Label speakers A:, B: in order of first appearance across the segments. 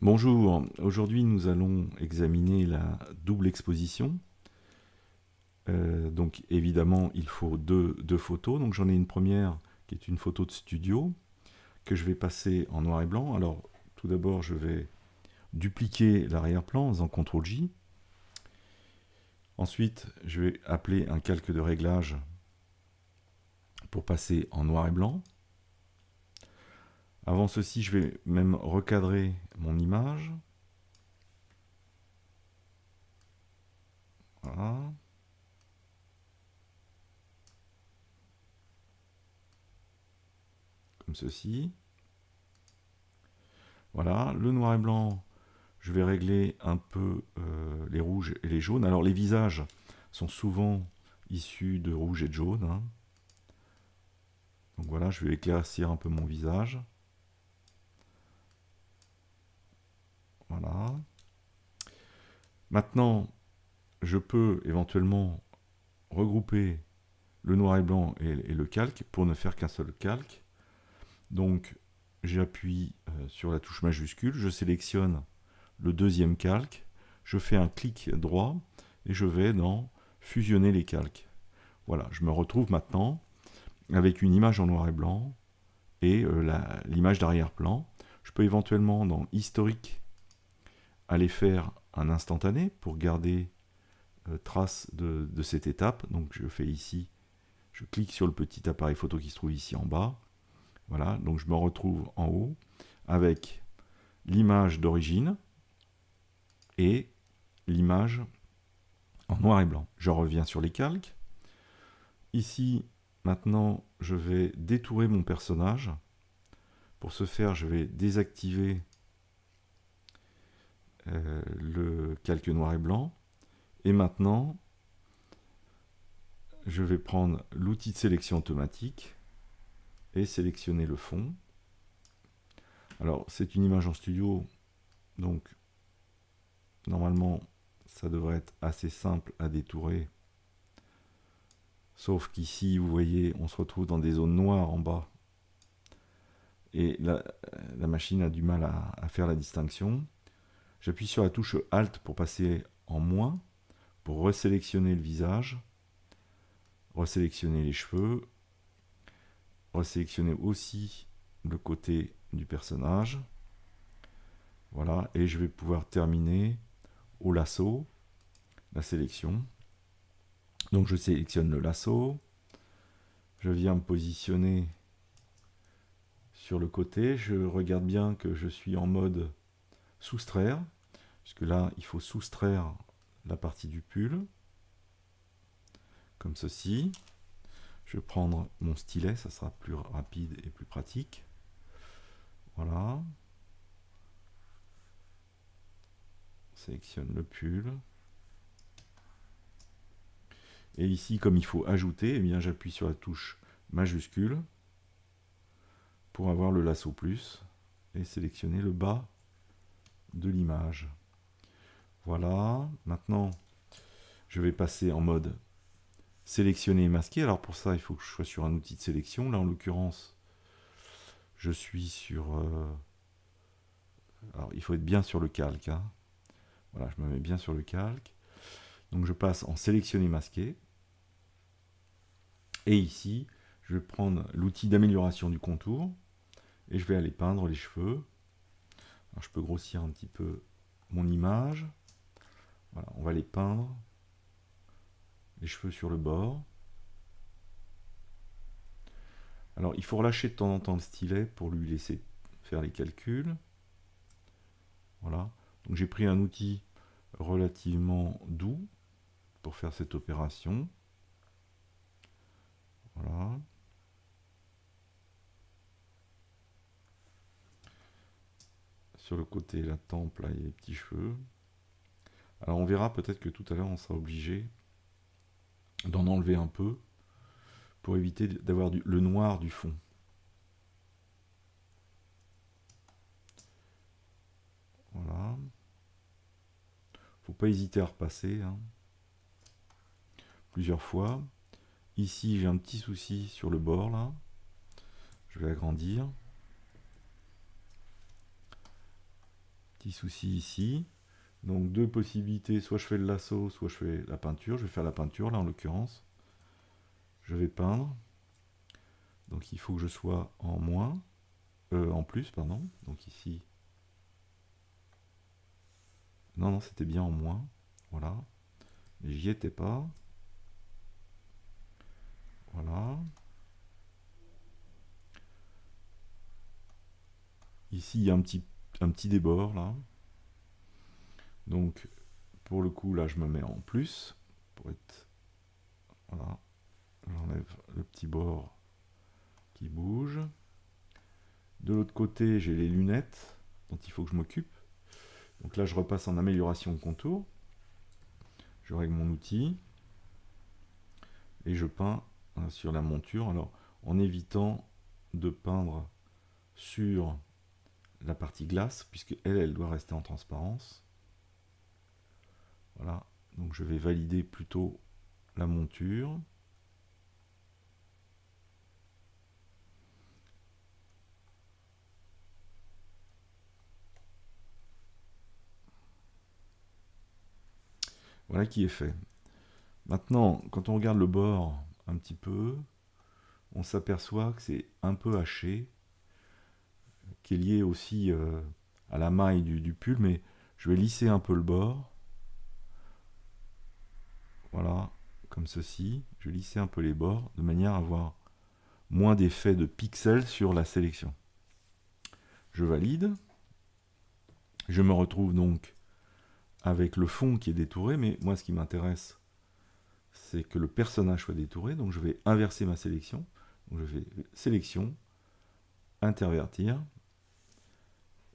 A: Bonjour, aujourd'hui nous allons examiner la double exposition. Donc évidemment il faut deux photos, donc j'en ai une première qui est une photo de studio que je vais passer en noir et blanc. Alors tout d'abord je vais dupliquer l'arrière-plan en faisant CTRL-J. Ensuite je vais appeler un calque de réglage pour passer en noir et blanc. Avant ceci je vais même recadrer mon image. Voilà. Comme ceci. Voilà, le noir et blanc, je vais régler un peu les rouges et les jaunes. Alors les visages sont souvent issus de rouge et de jaune, hein. Donc voilà, je vais éclaircir un peu mon visage. Voilà. Maintenant, je peux éventuellement regrouper le noir et blanc et le calque pour ne faire qu'un seul calque. Donc j'appuie sur la touche majuscule, je sélectionne le deuxième calque, je fais un clic droit et je vais dans fusionner les calques. Voilà, je me retrouve maintenant avec une image en noir et blanc et l'image d'arrière-plan. Je peux éventuellement dans historique aller faire un instantané pour garder trace de cette étape. Donc je fais ici, je clique sur le petit appareil photo qui se trouve ici en bas. Voilà, donc je me retrouve en haut avec l'image d'origine et l'image en noir et blanc. Je reviens sur les calques. Ici, maintenant, je vais détourer mon personnage. Pour ce faire, je vais désactiver le calque noir et blanc. Et maintenant, je vais prendre l'outil de sélection automatique et sélectionner le fond. Alors, c'est une image en studio, donc normalement, ça devrait être assez simple à détourer. Sauf qu'ici, vous voyez, on se retrouve dans des zones noires en bas. Et la machine a du mal à faire la distinction. J'appuie sur la touche Alt pour passer en moins, pour resélectionner le visage, resélectionner les cheveux, resélectionner aussi le côté du personnage. Voilà, et je vais pouvoir terminer au lasso, la sélection. Donc je sélectionne le lasso, je viens me positionner sur le côté, je regarde bien que je suis en mode soustraire, puisque là il faut soustraire la partie du pull, comme ceci. Je vais prendre mon stylet, ça sera plus rapide et plus pratique. Voilà. On sélectionne le pull. Et ici, comme il faut ajouter, eh bien j'appuie sur la touche majuscule pour avoir le lasso plus et sélectionner le bas de l'image. Voilà. Maintenant, je vais passer en mode sélectionner et masquer. Alors pour ça, il faut que je sois sur un outil de sélection. Là, en l'occurrence, je suis sur... Alors, il faut être bien sur le calque, hein. Voilà, je me mets bien sur le calque. Donc, je passe en sélectionner masquer. Et ici, je vais prendre l'outil d'amélioration du contour. Et je vais aller peindre les cheveux. Alors, je peux grossir un petit peu mon image. Voilà, on va les peindre. Les cheveux sur le bord. Alors, il faut relâcher de temps en temps le stylet pour lui laisser faire les calculs. Voilà. Donc, j'ai pris un outil relativement doux pour faire cette opération. Voilà. Sur le côté, la tempe, là, il y a les petits cheveux. Alors, on verra peut-être que tout à l'heure, on sera obligé d'en enlever un peu pour éviter d'avoir le noir du fond. Voilà. Faut pas hésiter à repasser, hein, plusieurs fois. Ici, j'ai un petit souci sur le bord, là. Je vais agrandir. Petit souci ici. Donc deux possibilités, soit je fais le lasso, soit je fais la peinture. Je vais faire la peinture là en l'occurrence. Je vais peindre. Donc il faut que je sois en moins, en plus, pardon. Donc ici, non, c'était bien en moins. Voilà. Mais j'y étais pas. Voilà. Ici, il y a un petit débord là. Donc, pour le coup, là, je me mets en plus. Pour être... Voilà. J'enlève le petit bord qui bouge. De l'autre côté, j'ai les lunettes dont il faut que je m'occupe. Donc là, je repasse en amélioration de contour. Je règle mon outil. Et je peins sur la monture. Alors, en évitant de peindre sur la partie glace, puisque elle doit rester en transparence. Voilà. Donc je vais valider plutôt la monture. Voilà qui est fait. Maintenant, quand on regarde le bord un petit peu, on s'aperçoit que c'est un peu haché, qui est lié aussi à la maille du pull, mais je vais lisser un peu le bord. Voilà, comme ceci. Je vais lisser un peu les bords, de manière à avoir moins d'effet de pixels sur la sélection. Je valide. Je me retrouve donc avec le fond qui est détouré, mais moi ce qui m'intéresse, c'est que le personnage soit détouré, donc je vais inverser ma sélection. Donc je fais sélection, intervertir.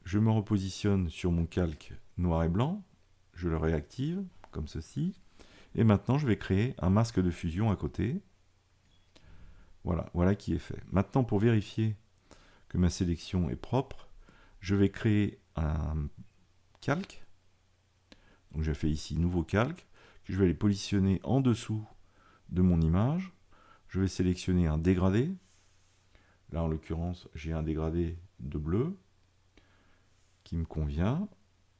A: Je me repositionne sur mon calque noir et blanc, je le réactive, comme ceci, et maintenant je vais créer un masque de fusion à côté. Voilà qui est fait. Maintenant, pour vérifier que ma sélection est propre, je vais créer un calque. Donc je fais ici nouveau calque, que je vais aller positionner en dessous de mon image. Je vais sélectionner un dégradé. Là en l'occurrence j'ai un dégradé de bleu qui me convient.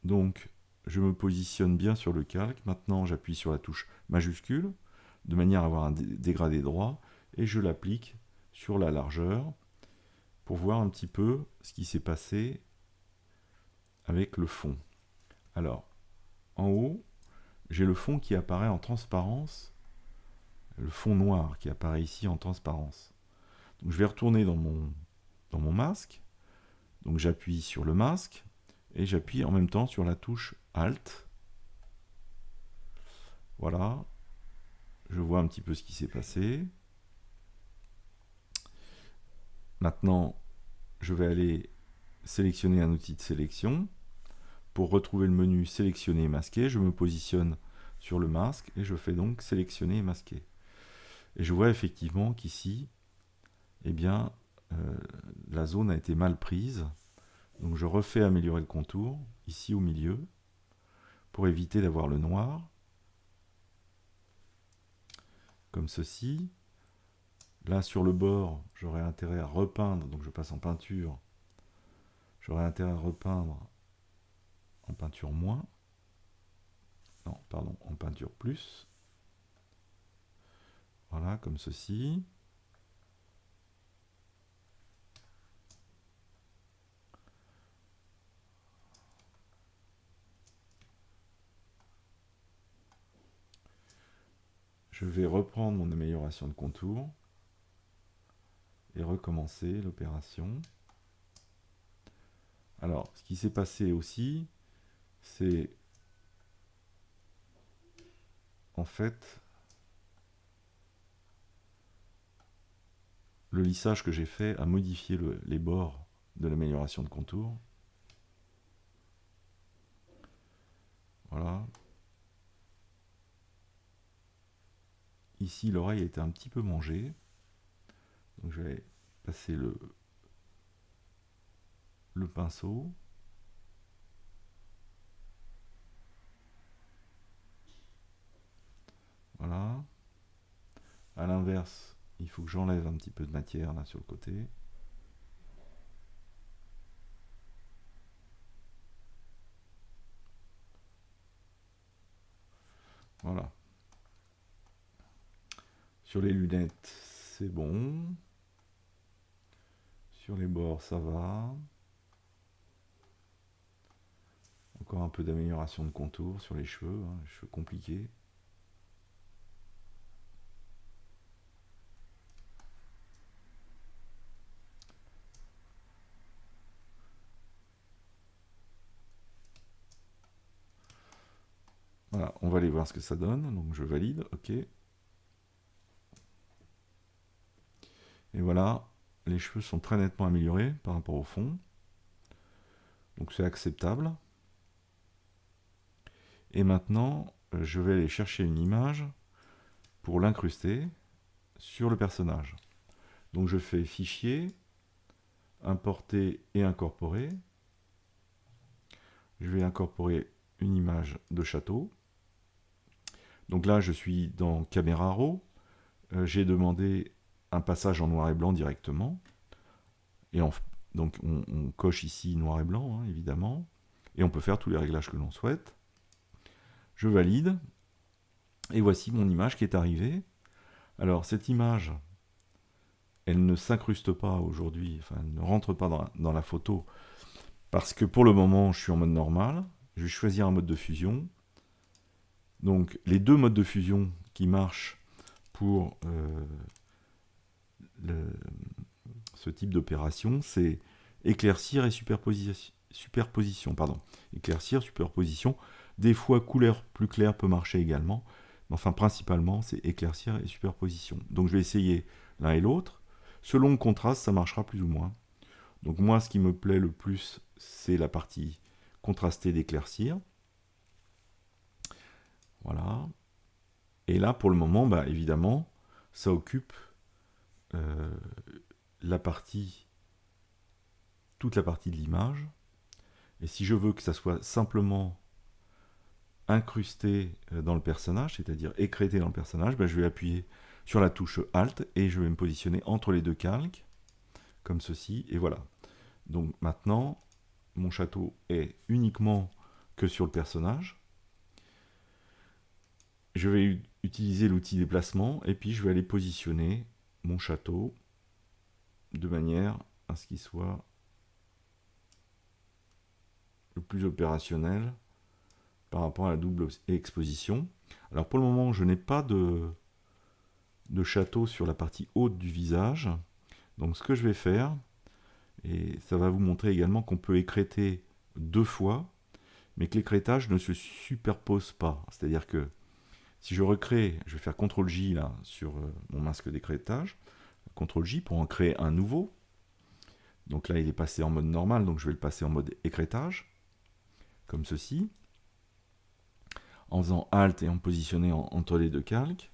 A: Donc je me positionne bien sur le calque. Maintenant j'appuie sur la touche majuscule de manière à avoir un dégradé droit et je l'applique sur la largeur pour voir un petit peu ce qui s'est passé avec le fond. Alors en haut j'ai le fond qui apparaît en transparence, le fond noir qui apparaît ici en transparence. Donc je vais retourner dans mon masque, donc j'appuie sur le masque et j'appuie en même temps sur la touche Alt. Voilà, je vois un petit peu ce qui s'est passé. Maintenant, je vais aller sélectionner un outil de sélection. Pour retrouver le menu sélectionner et masquer, je me positionne sur le masque et je fais donc sélectionner et masquer. Et je vois effectivement qu'ici, eh bien, la zone a été mal prise. Donc je refais améliorer le contour, ici au milieu, pour éviter d'avoir le noir. Comme ceci. Là sur le bord, j'aurais intérêt à repeindre, donc je passe en peinture. J'aurais intérêt à repeindre en peinture moins. Non, pardon, en peinture plus. Voilà, comme ceci. Je vais reprendre mon amélioration de contour et recommencer l'opération. Alors, ce qui s'est passé aussi, c'est en fait le lissage que j'ai fait a modifié les bords de l'amélioration de contour. Voilà. Ici, l'oreille a été un petit peu mangée. Donc je vais passer le pinceau. Voilà. À l'inverse, il faut que j'enlève un petit peu de matière là sur le côté. Voilà. Sur les lunettes, c'est bon. Sur les bords, ça va. Encore un peu d'amélioration de contour sur les cheveux, hein, les cheveux compliqués. Voilà, on va aller voir ce que ça donne. Donc je valide, ok. Et voilà, les cheveux sont très nettement améliorés par rapport au fond. Donc c'est acceptable. Et maintenant, je vais aller chercher une image pour l'incruster sur le personnage. Donc je fais Fichier, Importer et Incorporer. Je vais incorporer une image de château. Donc là, je suis dans Caméra Raw. J'ai demandé un passage en noir et blanc directement. Et donc on coche ici noir et blanc, hein, évidemment. Et on peut faire tous les réglages que l'on souhaite. Je valide. Et voici mon image qui est arrivée. Alors cette image, elle ne s'incruste pas aujourd'hui, enfin elle ne rentre pas dans la photo, parce que pour le moment je suis en mode normal. Je vais choisir un mode de fusion. Donc les deux modes de fusion qui marchent pour ce type d'opération, c'est éclaircir et superposition. Éclaircir, superposition. Des fois, couleur plus claire peut marcher également. Mais enfin, principalement, c'est éclaircir et superposition. Donc, je vais essayer l'un et l'autre. Selon le contraste, ça marchera plus ou moins. Donc, moi, ce qui me plaît le plus, c'est la partie contrastée d'éclaircir. Voilà. Et là, pour le moment, bah, évidemment, ça occupe toute la partie de l'image. Et si je veux que ça soit simplement incrusté dans le personnage, c'est-à-dire écrété dans le personnage, ben je vais appuyer sur la touche Alt et je vais me positionner entre les deux calques, comme ceci, et voilà. Donc maintenant, mon château est uniquement que sur le personnage. Je vais utiliser l'outil déplacement, et puis je vais aller positionner mon château de manière à ce qu'il soit le plus opérationnel par rapport à la double exposition. Alors pour le moment, je n'ai pas de château sur la partie haute du visage. Donc ce que je vais faire, et ça va vous montrer également qu'on peut écréter deux fois, mais que l'écrétage ne se superpose pas. C'est-à-dire que si je recrée, je vais faire CTRL-J là sur mon masque d'écrétage, CTRL-J pour en créer un nouveau. Donc là, il est passé en mode normal, donc je vais le passer en mode écrétage, comme ceci, en faisant Alt et en me positionnant entre les deux calques.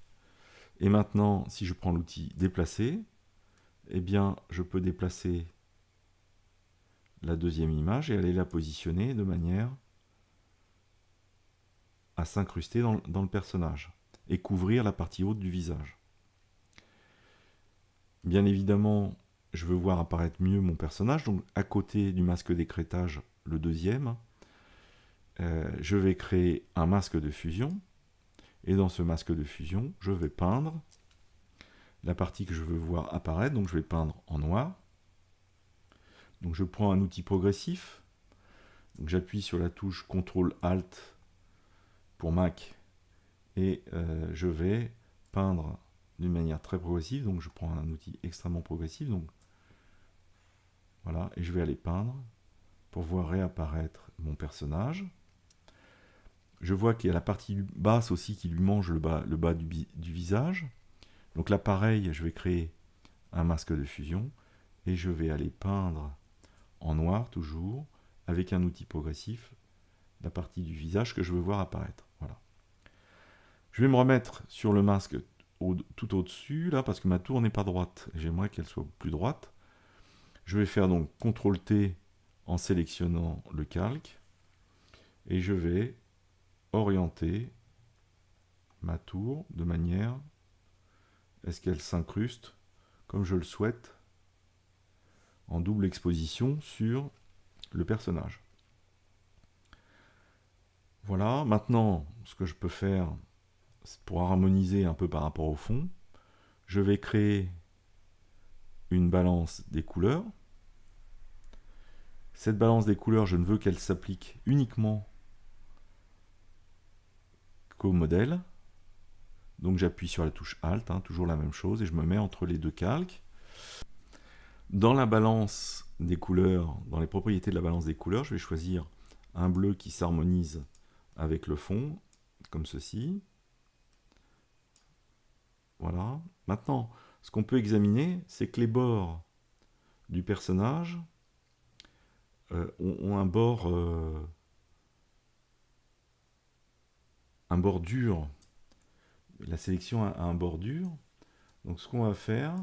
A: Et maintenant, si je prends l'outil déplacer, eh bien, je peux déplacer la deuxième image et aller la positionner de manière à s'incruster dans le personnage et couvrir la partie haute du visage. Bien évidemment, je veux voir apparaître mieux mon personnage, donc à côté du masque d'écrétage, le deuxième, je vais créer un masque de fusion, et dans ce masque de fusion, je vais peindre la partie que je veux voir apparaître, donc je vais peindre en noir. Donc je prends un outil progressif, j'appuie sur la touche CTRL-ALT pour Mac, et je vais peindre d'une manière très progressive, donc je prends un outil extrêmement progressif, donc voilà, et je vais aller peindre pour voir réapparaître mon personnage. Je vois qu'il y a la partie basse aussi qui lui mange le bas du visage. Donc là, pareil, je vais créer un masque de fusion et je vais aller peindre en noir toujours avec un outil progressif la partie du visage que je veux voir apparaître. Voilà. Je vais me remettre sur le masque tout au-dessus là parce que ma tour n'est pas droite. J'aimerais qu'elle soit plus droite. Je vais faire donc CTRL-T en sélectionnant le calque et je vais orienter ma tour de manière à ce qu'elle s'incruste comme je le souhaite en double exposition sur le personnage. Voilà, maintenant ce que je peux faire, pour harmoniser un peu par rapport au fond, je vais créer une balance des couleurs. Cette balance des couleurs, je ne veux qu'elle s'applique uniquement qu'au modèle. Donc j'appuie sur la touche Alt, toujours la même chose, et je me mets entre les deux calques. Dans la balance des couleurs, dans les propriétés de la balance des couleurs, je vais choisir un bleu qui s'harmonise avec le fond, comme ceci. Voilà. Maintenant, ce qu'on peut examiner, c'est que les bords du personnage ont un bord dur. La sélection a un bord dur. Donc ce qu'on va faire,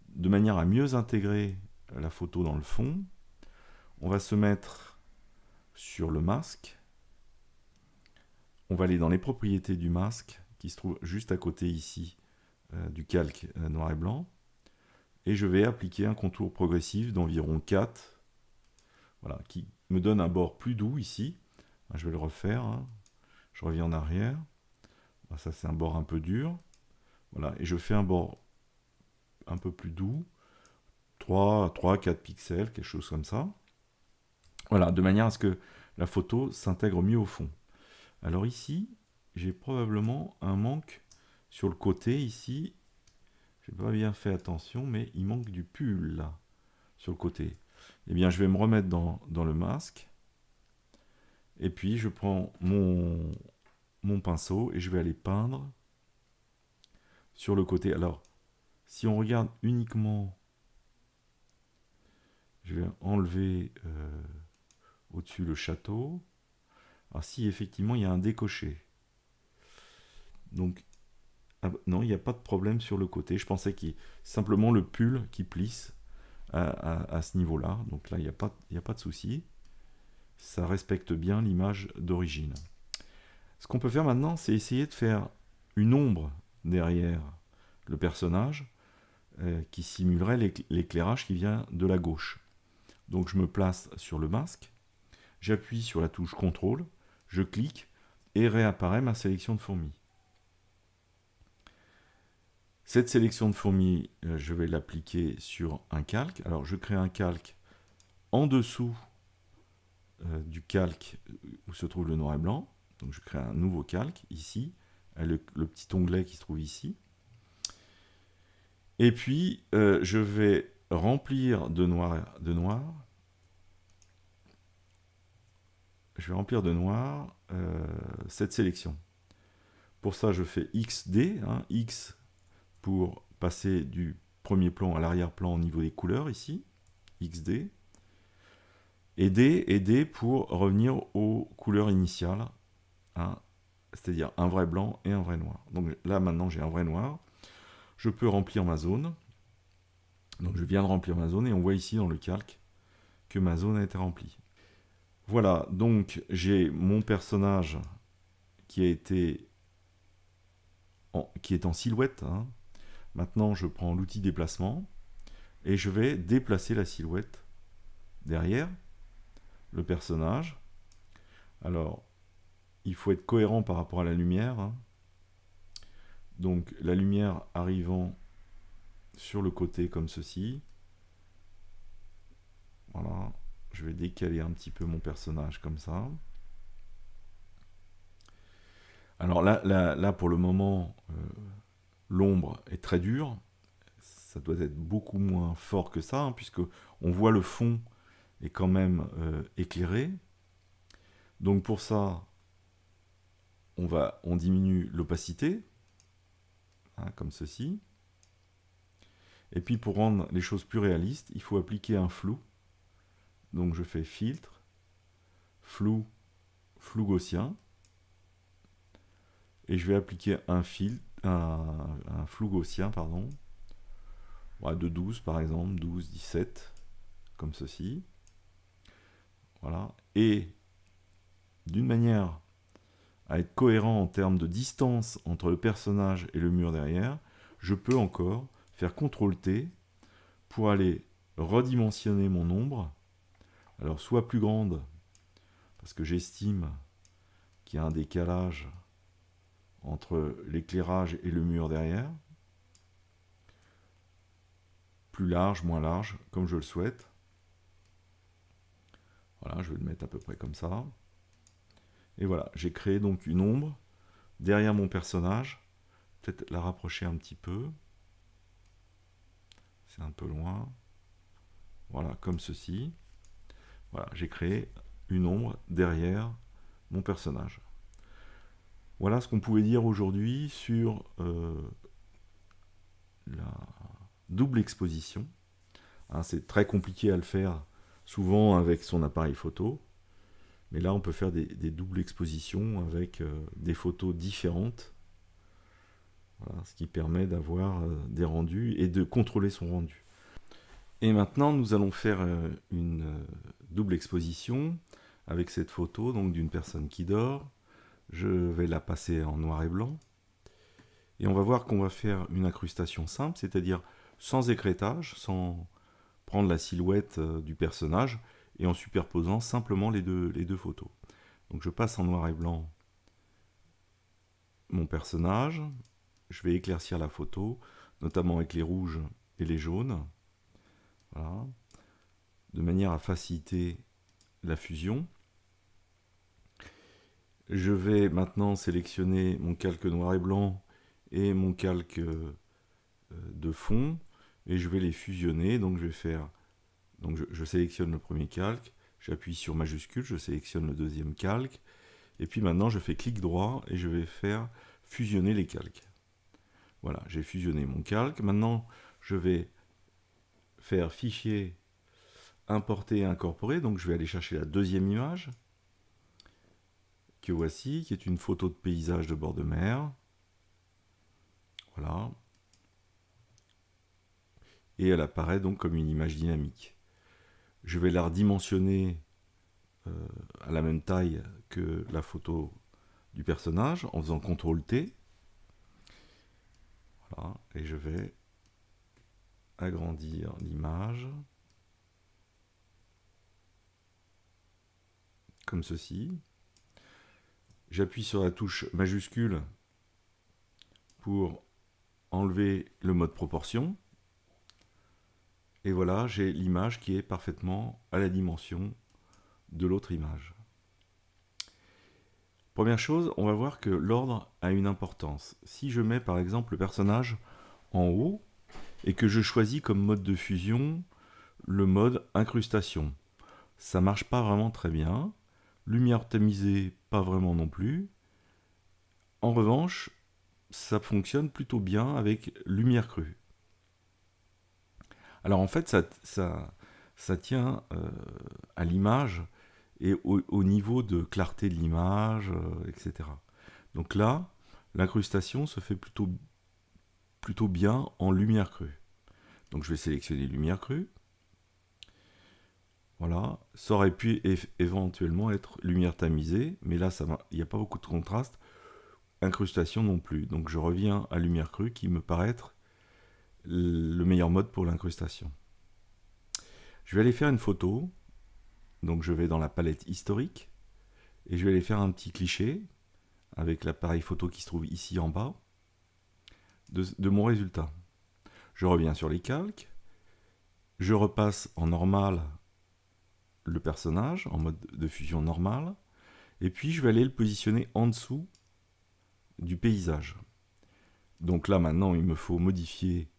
A: de manière à mieux intégrer la photo dans le fond, on va se mettre sur le masque. On va aller dans les propriétés du masque, qui se trouve juste à côté ici du calque noir et blanc. Et je vais appliquer un contour progressif d'environ 4, voilà, qui me donne un bord plus doux ici. Je vais le refaire, je reviens en arrière. Ça c'est un bord un peu dur. Voilà, et je fais un bord un peu plus doux, 3-4 pixels, quelque chose comme ça. Voilà, de manière à ce que la photo s'intègre mieux au fond. Alors ici, j'ai probablement un manque sur le côté ici. Je n'ai pas bien fait attention, mais il manque du pull là, sur le côté. Eh bien, je vais me remettre dans le masque. Et puis, je prends mon pinceau et je vais aller peindre sur le côté. Alors, si on regarde uniquement, je vais enlever au-dessus le château. Alors, si effectivement, il y a un décoché. Donc, non, il n'y a pas de problème sur le côté. Je pensais qu'il y a simplement le pull qui plisse à ce niveau-là. Donc là, il n'y a pas de souci. Ça respecte bien l'image d'origine. Ce qu'on peut faire maintenant, c'est essayer de faire une ombre derrière le personnage qui simulerait l'éclairage qui vient de la gauche. Donc je me place sur le masque, j'appuie sur la touche CTRL, je clique et réapparaît ma sélection de fourmis. Cette sélection de fourmis, je vais l'appliquer sur un calque. Alors je crée un calque en dessous du calque où se trouve le noir et blanc. Donc je crée un nouveau calque ici, le petit onglet qui se trouve ici. Et puis je vais remplir de noir. Je vais remplir de noir cette sélection. Pour ça, je fais XD, X pour passer du premier plan à l'arrière-plan au niveau des couleurs ici, XD. Et D pour revenir aux couleurs initiales, c'est-à-dire un vrai blanc et un vrai noir. Donc là, maintenant, j'ai un vrai noir. Je peux remplir ma zone. Donc je viens de remplir ma zone et on voit ici dans le calque que ma zone a été remplie. Voilà, donc j'ai mon personnage qui est en silhouette. Maintenant, je prends l'outil déplacement et je vais déplacer la silhouette derrière le personnage. Alors, il faut être cohérent par rapport à la lumière. Donc, la lumière arrivant sur le côté comme ceci. Voilà. Je vais décaler un petit peu mon personnage comme ça. Alors là pour le moment, l'ombre est très dure. Ça doit être beaucoup moins fort que ça, puisque on voit le fond est quand même éclairé. Donc pour ça, on diminue l'opacité, comme ceci. Et puis pour rendre les choses plus réalistes, il faut appliquer un flou. Donc je fais filtre, flou gaussien. Et je vais appliquer un flou gaussien, pardon, de 12 par exemple, 12, 17, comme ceci. Voilà. Et d'une manière à être cohérent en termes de distance entre le personnage et le mur derrière, je peux encore faire CTRL-T pour aller redimensionner mon ombre. Alors soit plus grande, parce que j'estime qu'il y a un décalage entre l'éclairage et le mur derrière. Plus large, moins large, comme je le souhaite. Voilà, je vais le mettre à peu près comme ça. Et voilà, j'ai créé donc une ombre derrière mon personnage. Peut-être la rapprocher un petit peu. C'est un peu loin. Voilà, comme ceci. Voilà, j'ai créé une ombre derrière mon personnage. Voilà ce qu'on pouvait dire aujourd'hui sur la double exposition. Hein, c'est très compliqué à le faire souvent avec son appareil photo. Mais là, on peut faire des doubles expositions avec des photos différentes. Voilà, ce qui permet d'avoir des rendus et de contrôler son rendu. Et maintenant, nous allons faire une double exposition avec cette photo donc d'une personne qui dort. Je vais la passer en noir et blanc. Et on va voir qu'on va faire une incrustation simple, c'est-à-dire sans écrêtage, sans prendre la silhouette du personnage, et en superposant simplement les deux photos. Donc je passe en noir et blanc mon personnage, je vais éclaircir la photo, notamment avec les rouges et les jaunes, voilà, de manière à faciliter la fusion. Je vais maintenant sélectionner mon calque noir et blanc et mon calque de fond, et je vais les fusionner. Donc je vais faire, donc je sélectionne le premier calque, j'appuie sur majuscule, je sélectionne le deuxième calque, et puis maintenant je fais clic droit et je vais faire fusionner les calques. Voilà, j'ai fusionné mon calque. Maintenant je vais faire fichier, importer et incorporer. Donc je vais aller chercher la deuxième image que voici, qui est une photo de paysage de bord de mer. Voilà. Et elle apparaît donc comme une image dynamique. Je vais la redimensionner à la même taille que la photo du personnage en faisant CTRL-T. Voilà. Et je vais agrandir l'image comme ceci. J'appuie sur la touche majuscule pour enlever le mode proportion. Et voilà, j'ai l'image qui est parfaitement à la dimension de l'autre image. Première chose, on va voir que l'ordre a une importance. Si je mets par exemple le personnage en haut et que je choisis comme mode de fusion le mode incrustation, ça marche pas vraiment très bien. Lumière tamisée, pas vraiment non plus. En revanche, ça fonctionne plutôt bien avec lumière crue. Alors en fait, ça tient à l'image et au niveau de clarté de l'image, etc. Donc là, l'incrustation se fait plutôt bien en lumière crue. Donc je vais sélectionner lumière crue. Voilà, ça aurait pu éventuellement être lumière tamisée, mais là, il n'y a pas beaucoup de contraste. Incrustation non plus. Donc je reviens à lumière crue qui me paraît être le meilleur mode pour l'incrustation. Je vais aller faire une photo. Donc je vais dans la palette historique et je vais aller faire un petit cliché avec l'appareil photo qui se trouve ici en bas de mon résultat. Je reviens sur les calques, je repasse en normal le personnage, en mode de fusion normale, et puis je vais aller le positionner en dessous du paysage. Donc là maintenant il me faut modifier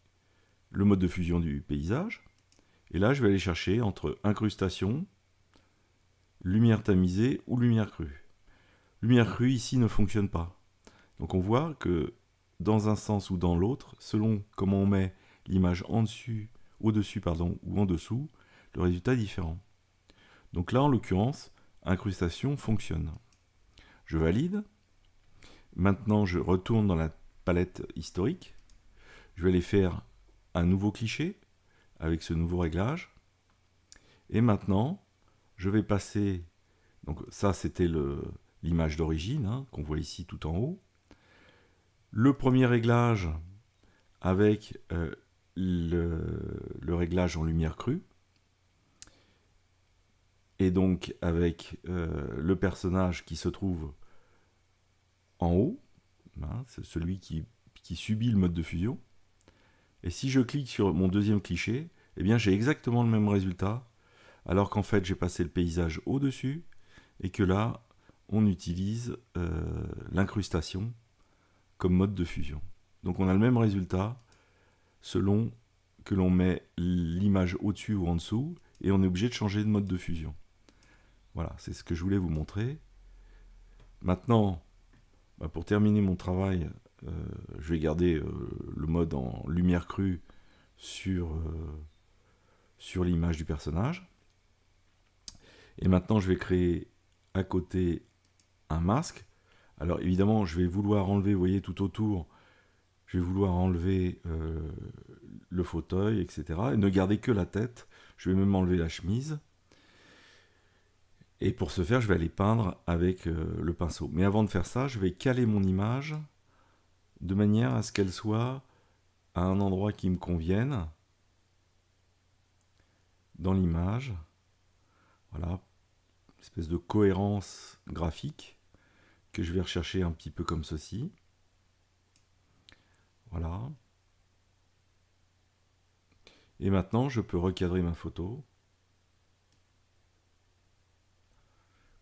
A: le mode de fusion du paysage, et là je vais aller chercher entre incrustation, lumière tamisée ou lumière crue. Lumière crue ici ne fonctionne pas. Donc on voit que dans un sens ou dans l'autre, selon comment on met l'image au-dessus ou en dessous, le résultat est différent. Donc là en l'occurrence, incrustation fonctionne. Je valide. Maintenant je retourne dans la palette historique. Je vais aller faire un nouveau cliché avec ce nouveau réglage. Et maintenant, je vais passer, donc ça c'était l'image d'origine hein, qu'on voit ici tout en haut. Le premier réglage avec le réglage en lumière crue. Et donc avec le personnage qui se trouve en haut. hein, c'est celui qui subit le mode de fusion. Et si je clique sur mon deuxième cliché, eh bien j'ai exactement le même résultat, alors qu'en fait j'ai passé le paysage au-dessus, et que là, on utilise l'incrustation comme mode de fusion. Donc on a le même résultat selon que l'on met l'image au-dessus ou en dessous, et on est obligé de changer de mode de fusion. Voilà, c'est ce que je voulais vous montrer. Maintenant, pour terminer mon travail, je vais garder le mode en lumière crue sur l'image du personnage. Et maintenant, je vais créer à côté un masque. Alors évidemment, je vais vouloir enlever, vous voyez, tout autour, je vais vouloir enlever le fauteuil, etc. Et ne garder que la tête. Je vais même enlever la chemise. Et pour ce faire, je vais aller peindre avec le pinceau. Mais avant de faire ça, je vais caler mon image de manière à ce qu'elle soit à un endroit qui me convienne dans l'image. Voilà, une espèce de cohérence graphique que je vais rechercher un petit peu comme ceci. Voilà. Et maintenant, je peux recadrer ma photo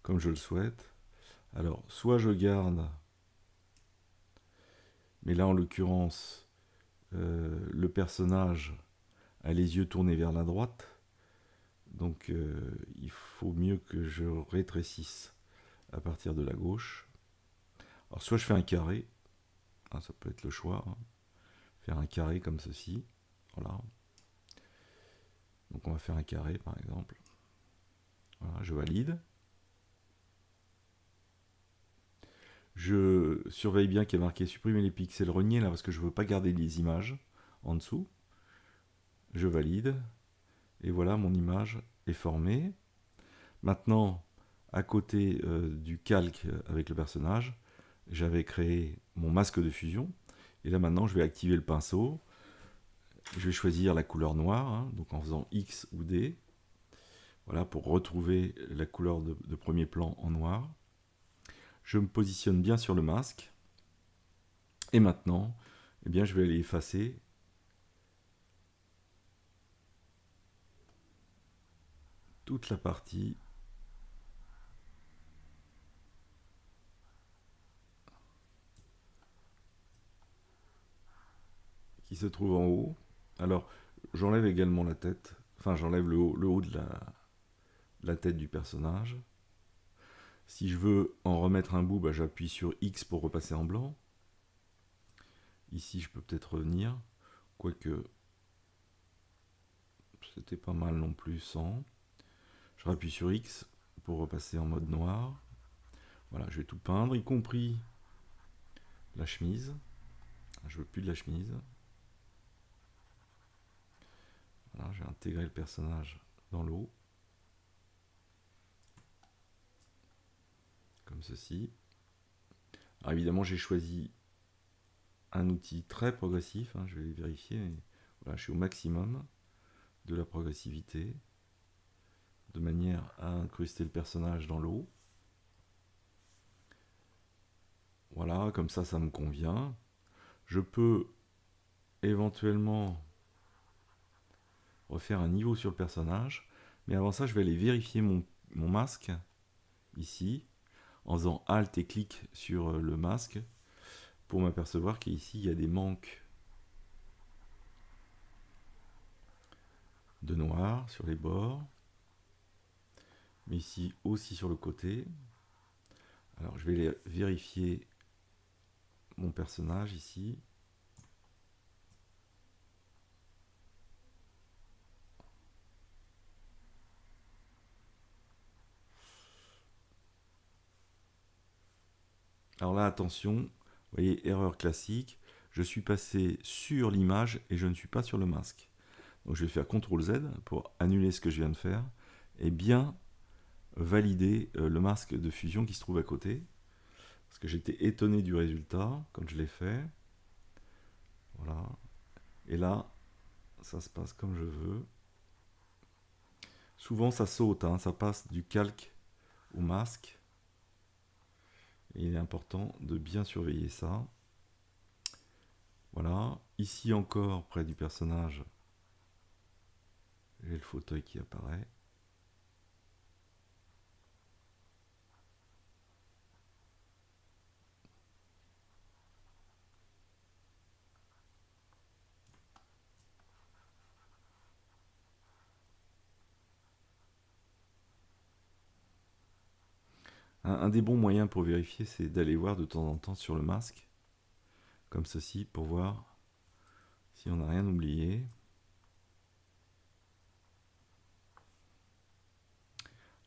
A: comme je le souhaite. Alors, soit je garde, mais là en l'occurrence, le personnage a les yeux tournés vers la droite, donc il faut mieux que je rétrécisse à partir de la gauche. Alors, soit je fais un carré, ça peut être le choix, hein. Faire un carré comme ceci, voilà. Donc on va faire un carré par exemple. Voilà, je valide. Je surveille bien qu'il y a marqué supprimer les pixels reniés là parce que je ne veux pas garder les images en dessous. Je valide. Et voilà, mon image est formée. Maintenant, à côté du calque avec le personnage, j'avais créé mon masque de fusion. Et là maintenant, je vais activer le pinceau. Je vais choisir la couleur noire, hein, donc en faisant X ou D. Voilà, pour retrouver la couleur de premier plan en noir. Je me positionne bien sur le masque. Et maintenant, eh bien, je vais aller effacer toute la partie qui se trouve en haut. Alors, j'enlève également la tête. Enfin, j'enlève le haut de la tête du personnage. Si je veux en remettre un bout, j'appuie sur X pour repasser en blanc. Ici, je peux peut-être revenir. Quoique, c'était pas mal non plus sans. Je rappuie sur X pour repasser en mode noir. Voilà, je vais tout peindre, y compris la chemise. Je veux plus de la chemise. Voilà, j'ai intégré le personnage dans l'eau. Comme ceci. Alors évidemment, j'ai choisi un outil très progressif. Je vais vérifier. Mais voilà, je suis au maximum de la progressivité, de manière à incruster le personnage dans l'eau. Voilà, comme ça me convient. Je peux éventuellement refaire un niveau sur le personnage, mais avant ça, je vais aller vérifier mon masque, ici, en faisant Alt et clic sur le masque, pour m'apercevoir qu'ici, il y a des manques de noir sur les bords, mais ici aussi sur le côté. Alors, je vais aller vérifier mon personnage ici. Alors là, attention, vous voyez, erreur classique, je suis passé sur l'image et je ne suis pas sur le masque. Donc je vais faire CTRL Z pour annuler ce que je viens de faire et bien valider le masque de fusion qui se trouve à côté. Parce que j'étais étonné du résultat quand je l'ai fait. Voilà. Et là, ça se passe comme je veux. Souvent ça saute, ça passe du calque au masque. Et il est important de bien surveiller ça. Voilà. Ici encore, près du personnage, j'ai le fauteuil qui apparaît. Un des bons moyens pour vérifier, c'est d'aller voir de temps en temps sur le masque, comme ceci, pour voir si on n'a rien oublié.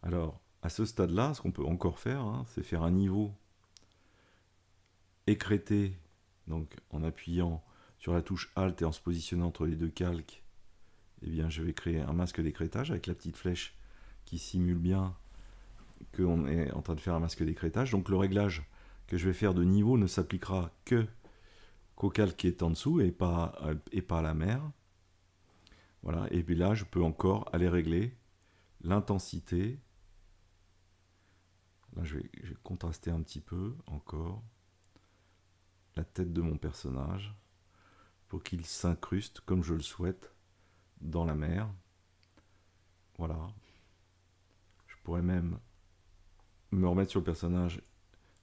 A: Alors, à ce stade-là, ce qu'on peut encore faire, hein, c'est faire un niveau écrété, donc en appuyant sur la touche Alt et en se positionnant entre les deux calques. Eh bien, je vais créer un masque d'écrétage avec la petite flèche qui simule bien qu'on est en train de faire un masque d'écrétage. Donc le réglage que je vais faire de niveau ne s'appliquera qu'au calque qui est en dessous et pas à la mer. Voilà, et puis là je peux encore aller régler l'intensité. Là je vais contraster un petit peu encore la tête de mon personnage pour qu'il s'incruste comme je le souhaite dans la mer. Voilà. Je pourrais même me remettre sur le personnage,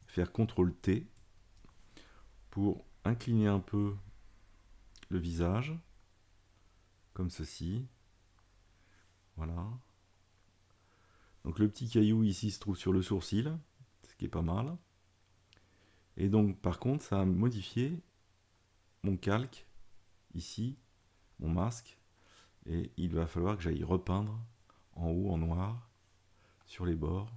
A: faire CTRL-T pour incliner un peu le visage, comme ceci. Voilà. Donc le petit caillou ici se trouve sur le sourcil, ce qui est pas mal. Et donc par contre, ça a modifié mon calque, ici, mon masque, et il va falloir que j'aille repeindre en haut en noir, sur les bords.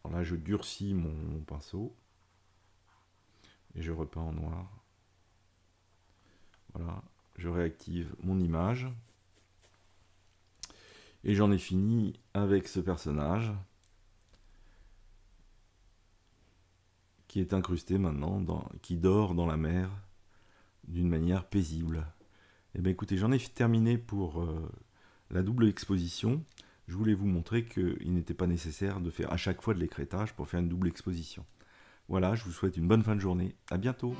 A: Alors là, je durcis mon pinceau, et je repeins en noir. Voilà, je réactive mon image. Et j'en ai fini avec ce personnage qui est incrusté maintenant, qui dort dans la mer d'une manière paisible. Et bien écoutez, j'en ai terminé pour la double exposition. Je voulais vous montrer qu'il n'était pas nécessaire de faire à chaque fois de l'écrétage pour faire une double exposition. Voilà, je vous souhaite une bonne fin de journée. À bientôt.